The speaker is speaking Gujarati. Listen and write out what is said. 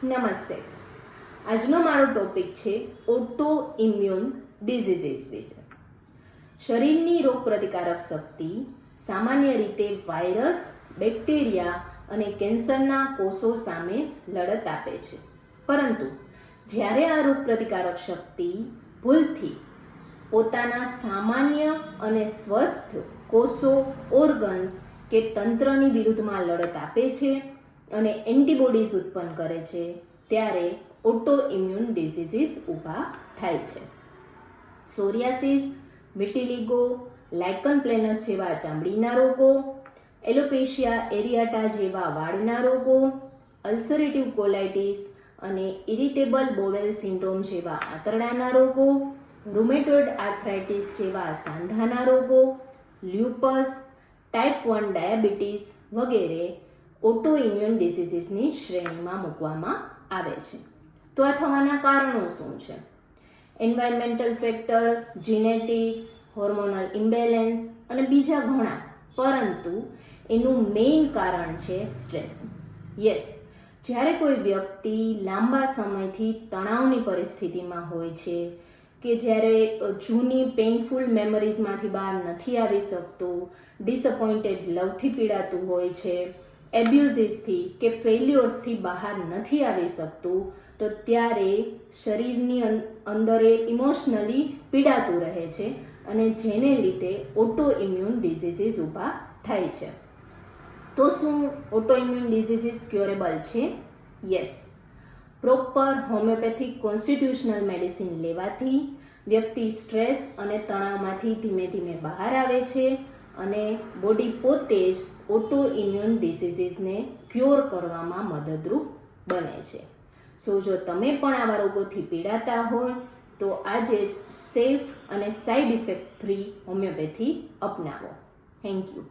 નમસ્તે. આજનો મારો ટોપિક છે ઓટો ઇમ્યુન ડિઝીઝીસ વિશે. શરીરની રોગપ્રતિકારક શક્તિ સામાન્ય રીતે વાયરસ, બેક્ટેરિયા અને કેન્સરના કોષો સામે લડત આપે છે. પરંતુ જ્યારે આ રોગપ્રતિકારક શક્તિ ભૂલથી પોતાના સામાન્ય અને સ્વસ્થ કોષો, ઓર્ગન્સ કે તંત્રની વિરુદ્ધમાં લડત આપે છે અને એન્ટીબોડીઝ ઉત્પન્ન કરે છે, ત્યારે ઓટો ઇમ્યુન ડિઝીઝીસ ઊભા થાય છે. સોરિયાસિસ, વિટિલિગો, લાઇકન પ્લેનસ જેવા ચામડીના રોગો, એલોપેશિયા એરિયાટા જેવા વાળના રોગો, અલ્સરેટિવ કોલાઇટિસ અને ઇરિટેબલ બોવેલ સિન્ડ્રોમ જેવા આંતરડાના રોગો, રૂમેટોઇડ આર્થરાઇટિસ જેવા સાંધાના રોગો, લ્યુપસ, ટાઈપ 1 ડાયાબિટીસ વગેરે ઓટો ઇમ્યુન ડિસીઝીસની શ્રેણીમાં મૂકવામાં આવે છે. તો આ થવાના કારણો શું છે? Environmental factor, genetics, hormonal imbalance અને બીજા ઘણા, પરંતુ એનું મેઇન કારણ છે સ્ટ્રેસ. યસ, જ્યારે કોઈ વ્યક્તિ લાંબા સમયથી તણાવની પરિસ્થિતિમાં હોય છે, કે જ્યારે જૂની પેઇનફુલ મેમરીઝમાંથી બહાર નથી આવી શકતું, ડિસઅપોઇન્ટેડ લવથી પીડાતું હોય છે, એબ્યુઝિસથી કે ફેલ્યોર્સથી બહાર નથી આવી શકતું, તો ત્યારે શરીરની અંદર એ ઇમોશનલી પીડાતું રહે છે અને જેને લીધે ઓટો ઇમ્યુન ડિઝીઝીસ ઊભા થાય છે. તો શું ઓટો ઇમ્યુન ડિઝીઝીસ ક્યોરેબલ છે? Yes. Proper homeopathic constitutional medicine લેવાથી વ્યક્તિ સ્ટ્રેસ અને તણાવમાંથી ધીમે ધીમે બહાર આવે છે અને બોડી પોતે જ ઓટો ઇમ્યુન ડિસીઝીસને ક્યોર કરવામાં મદદરૂપ બને છે. સો જો તમે પણ આવા રોગોથી પીડાતા હોય તો આજે જ સેફ અને સાઇડ ઇફેક્ટ ફ્રી હોમિયોપેથી અપનાવો. Thank you.